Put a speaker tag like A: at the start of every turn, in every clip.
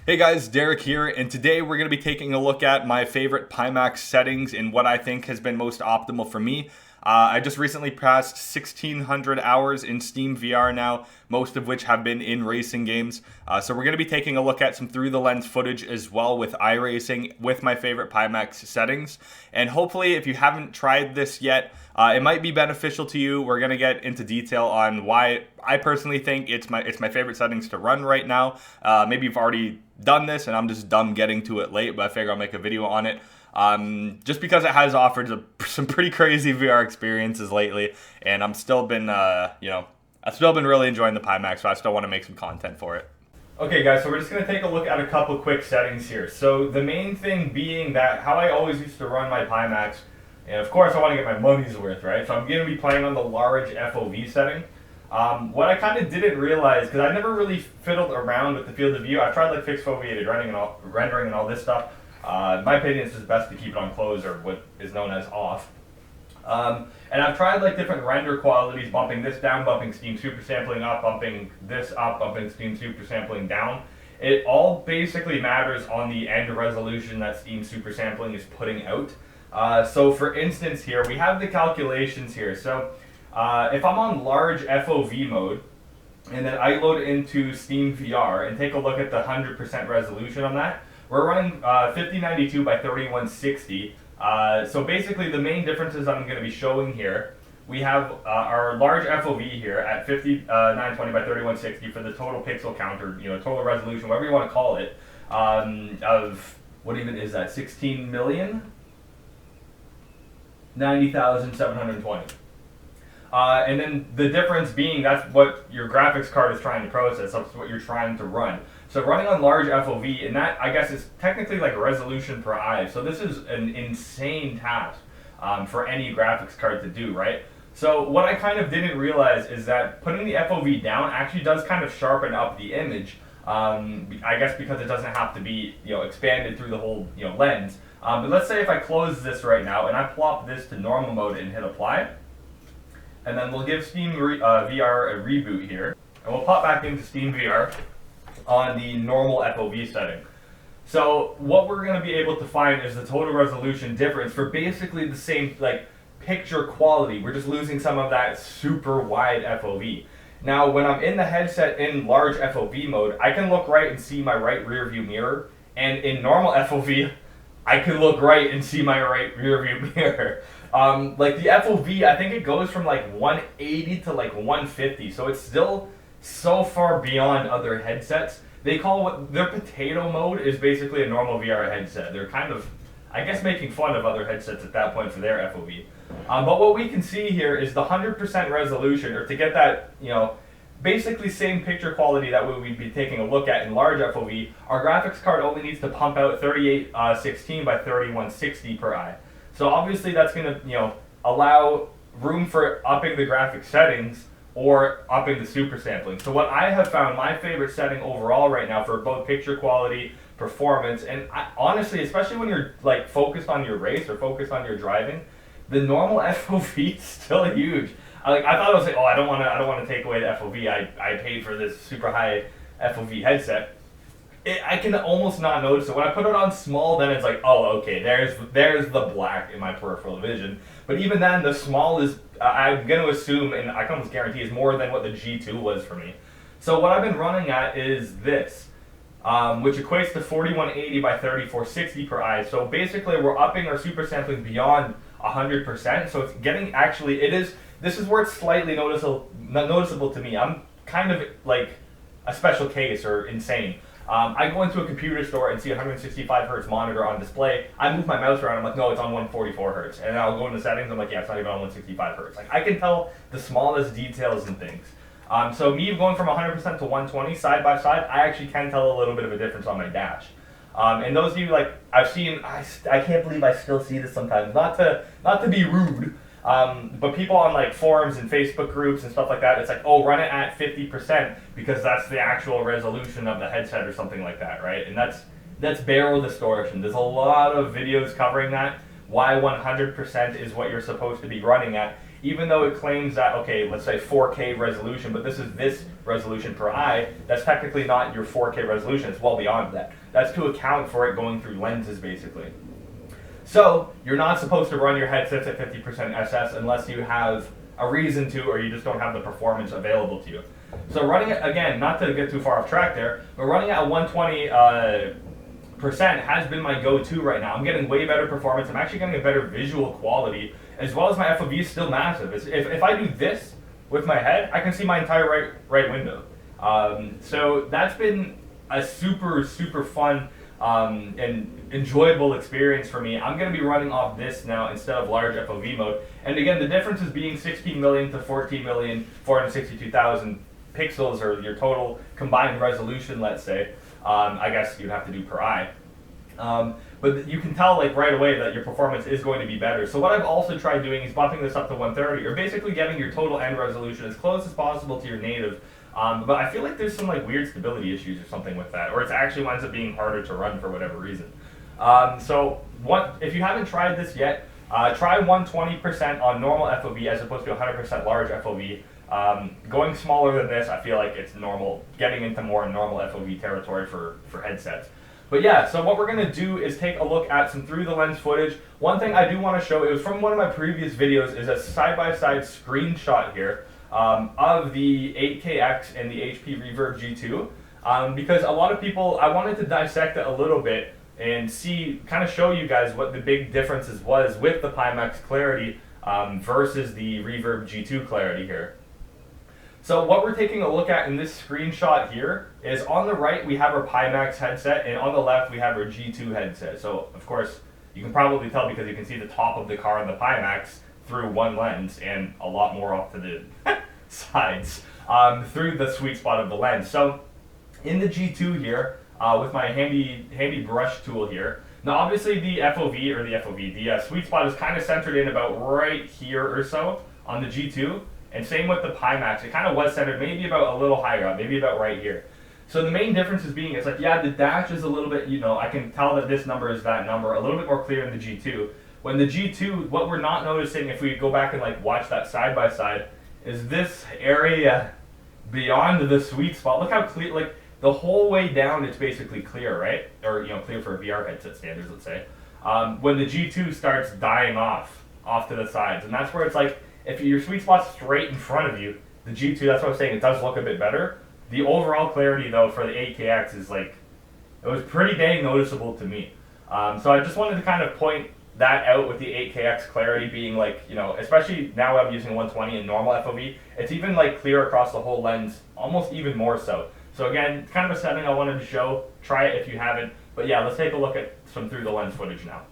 A: Hey guys, Derek here, and today we're going to be taking a look at my favorite Pimax settings and what I think has been most optimal for me. I just recently passed 1,600 hours in Steam VR now, most of which have been in racing games. So we're going to be taking a look at some through-the-lens footage as well with iRacing with my favorite Pimax settings. And hopefully, if you haven't tried this yet, it might be beneficial to you. We're going to get into detail on why I personally think it's my favorite settings to run right now. Maybe you've already done this and I'm just dumb getting to it late, but I figure I'll make a video on it. Just because it has offered some pretty crazy VR experiences lately, and I've still been really enjoying the Pimax, so I still want to make some content for it. Okay guys, so we're just going to take a look at a couple quick settings here. So the main thing being that how I always used to run my Pimax, and of course I want to get my money's worth, right? So I'm going to be playing on the large FOV setting. What I kind of didn't realize, because I never really fiddled around with the field of view, I've tried like fixed foveated rendering and all this stuff. In my opinion, it's just best to keep it on close, or what is known as off. And I've tried like different render qualities, bumping this down, bumping Steam Supersampling up, bumping this up, bumping Steam Supersampling down. It all basically matters on the end resolution that Steam Supersampling is putting out. So for instance here, we have the calculations here. So if I'm on large FOV mode, and then I load into Steam VR and take a look at the 100% resolution on that, we're running 5092 by 3160. So basically the main differences I'm going to be showing here, we have our large FOV here at 5920 by 3160 for the total pixel count, or total resolution, whatever you want to call it, of, what even is that, 16 million? 90,720. And then the difference being that's what your graphics card is trying to process, that's what you're trying to run. So running on large FOV, and that I guess is technically like resolution per eye. So this is an insane task for any graphics card to do, right? So what I kind of didn't realize is that putting the FOV down actually does kind of sharpen up the image. I guess because it doesn't have to be expanded through the whole lens. But let's say if I close this right now and I plop this to normal mode and hit apply, and then we'll give Steam VR a reboot here, and we'll pop back into Steam VR on the normal FOV setting. So what we're going to be able to find is the total resolution difference for basically the same picture quality. We're just losing some of that super wide FOV. Now when I'm in the headset in large FOV mode, I can look right and see my right rear view mirror, and in normal FOV I can look right and see my right rear view mirror. Like the FOV, I think it goes from like 180 to like 150, so it's still so far beyond other headsets. They call what their potato mode is basically a normal VR headset. They're kind of, I guess, making fun of other headsets at that point for their FOV. But what we can see here is the 100% resolution, or to get that, basically same picture quality that we'd be taking a look at in large FOV, our graphics card only needs to pump out 3816 by 3160 per eye. So obviously that's going to, allow room for upping the graphic settings or upping the super sampling. So what I have found my favorite setting overall right now for both picture quality, performance, and honestly, especially when you're focused on your race or focused on your driving, the normal FOV is still huge. I thought I was like, oh, I don't want to take away the FOV. I paid for this super high FOV headset. I can almost not notice it. When I put it on small, then it's like, oh, okay, there's the black in my peripheral vision. But even then, the small is, I'm going to assume, and I can almost guarantee, is more than what the G2 was for me. So what I've been running at is this, which equates to 4180 by 3460 per eye. So basically, we're upping our super sampling beyond 100%. So it's getting, actually, this is where it's slightly noticeable to me. I'm kind of like a special case or insane. I go into a computer store and see a 165 hertz monitor on display. I move my mouse around, I'm like, no, it's on 144 hertz. And then I'll go into settings, I'm like, yeah, it's not even on 165 hertz. I can tell the smallest details and things. So me going from 100% to 120 side by side, I actually can tell a little bit of a difference on my dash. And those of you, I've seen, I can't believe I still see this sometimes. Not to be rude, but people on forums and Facebook groups and stuff like that, it's like, oh, run it at 50% because that's the actual resolution of the headset or something like that, right? And that's barrel distortion. There's a lot of videos covering that, why 100% is what you're supposed to be running at. even though it claims that, okay, let's say 4K resolution, but this is this resolution per eye, that's technically not your 4K resolution, it's well beyond that. That's to account for it going through lenses, basically. So, you're not supposed to run your headsets at 50% SS unless you have a reason to, or you just don't have the performance available to you. So running it, again, not to get too far off track there, but running at 120% has been my go-to right now. I'm getting way better performance. I'm actually getting a better visual quality, as well as my FOV is still massive. If I do this with my head, I can see my entire right window. So that's been a super fun and enjoyable experience for me. I'm going to be running off this now instead of large FOV mode. And again, the difference is being 16 million to 14 million, 462,000 pixels, or your total combined resolution, let's say. I guess you'd have to do per eye. But you can tell like right away that your performance is going to be better. So what I've also tried doing is bumping this up to 130, or basically getting your total end resolution as close as possible to your native. But I feel like there's some like weird stability issues or something with that, or it actually winds up being harder to run for whatever reason. So if you haven't tried this yet, try 120% on normal FOV as opposed to 100% large FOV. Going smaller than this, I feel like it's normal, getting into more normal FOV territory for headsets. But yeah, so what we're going to do is take a look at some through the lens footage. One thing I do want to show, it was from one of my previous videos, is a side-by-side screenshot here of the 8KX and the HP Reverb G2. Because a lot of people, I wanted to dissect it a little bit and see, kind of show you guys what the big differences was with the Pimax clarity versus the Reverb G2 clarity here. So what we're taking a look at in this screenshot here is on the right we have our Pimax headset, and on the left we have our G2 headset. So of course you can probably tell because you can see the top of the car on the Pimax through one lens and a lot more off to the sides through the sweet spot of the lens. So in the G2 here, with my handy brush tool here, now obviously the the sweet spot is kind of centered in about right here or so on the G2. And same with the Pimax, it kind of was centered maybe about a little higher up, maybe about right here. So the main difference is being, it's like, yeah, the dash is a little bit, you know, I can tell that this number is that number, a little bit more clear in the G2. When the G2, what we're not noticing if we go back and like watch that side by side, is this area beyond the sweet spot. Look how clear, like the whole way down it's basically clear, right? Or, you know, clear for VR headset standards, let's say. When the G2 starts dying off to the sides, and that's where it's like, if your sweet spot's straight in front of you, the G2, that's what I'm saying, it does look a bit better. The overall clarity, though, for the 8KX is like, it was pretty dang noticeable to me. So I just wanted to kind of point that out with the 8KX clarity being like, you know, especially now I'm using 120 in normal FOV, it's even like clear across the whole lens, almost even more so. So again, it's kind of a setting I wanted to show. Try it if you haven't. But yeah, let's take a look at some through the lens footage now.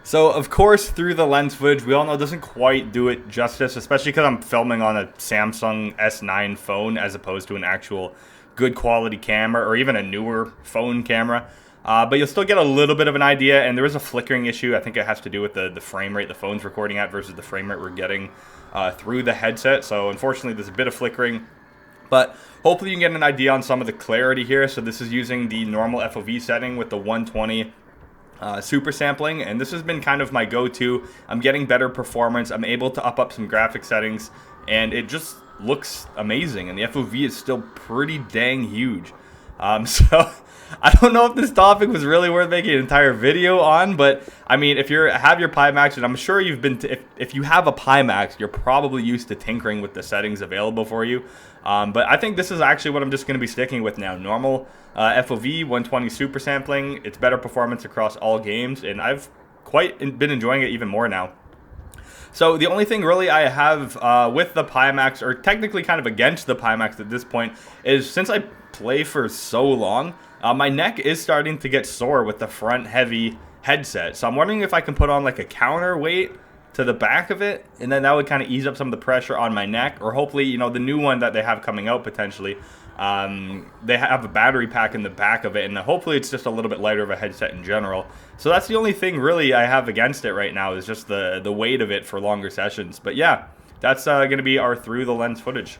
A: So, of course, through the lens footage, we all know doesn't quite do it justice, especially because I'm filming on a Samsung S9 phone as opposed to an actual good quality camera or even a newer phone camera. But you'll still get a little bit of an idea, and there is a flickering issue. I think it has to do with the frame rate the phone's recording at versus the frame rate we're getting through the headset. So, unfortunately, there's a bit of flickering. But hopefully you can get an idea on some of the clarity here. So this is using the normal FOV setting with the 120 super sampling, and this has been kind of my go-to. I'm getting better performance, I'm able to up some graphic settings, and it just looks amazing, and the FOV is still pretty dang huge. So I don't know if this topic was really worth making an entire video on, but I mean, if you have your Pimax, and I'm sure you've been if you have a Pimax, you're probably used to tinkering with the settings available for you. But I think this is actually what I'm just going to be sticking with now. Normal FOV, 120 super sampling. It's better performance across all games, and I've quite been enjoying it even more now. So the only thing really I have with the Pimax, or technically kind of against the Pimax at this point, is since I play for so long, my neck is starting to get sore with the front heavy headset. So I'm wondering if I can put on like a counterweight to the back of it, and then that would kind of ease up some of the pressure on my neck. Or hopefully, you know, the new one that they have coming out potentially, they have a battery pack in the back of it, and hopefully it's just a little bit lighter of a headset in general. So that's the only thing really I have against it right now, is just the weight of it for longer sessions. But yeah, that's going to be our through the lens footage.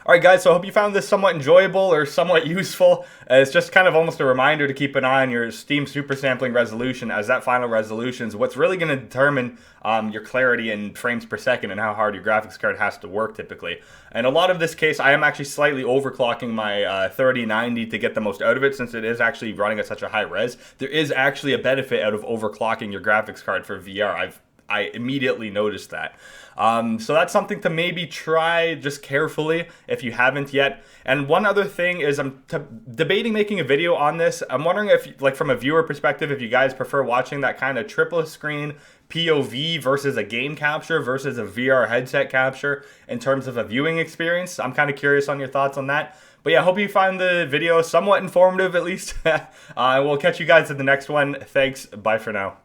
A: All right, guys, so I hope you found this somewhat enjoyable or somewhat useful. It's just kind of almost a reminder to keep an eye on your Steam super sampling resolution, as that final resolution is what's really going to determine your clarity in frames per second and how hard your graphics card has to work typically. And a lot of this case, I am actually slightly overclocking my 3090 to get the most out of it, since it is actually running at such a high res. There is actually a benefit out of overclocking your graphics card for VR. I immediately noticed that. So that's something to maybe try just carefully if you haven't yet. And one other thing is I'm debating making a video on this. I'm wondering if, like, from a viewer perspective, if you guys prefer watching that kind of triple screen POV versus a game capture versus a VR headset capture in terms of a viewing experience. I'm kind of curious on your thoughts on that. But yeah, hope you find the video somewhat informative at least. We'll catch you guys in the next one. Thanks. Bye for now.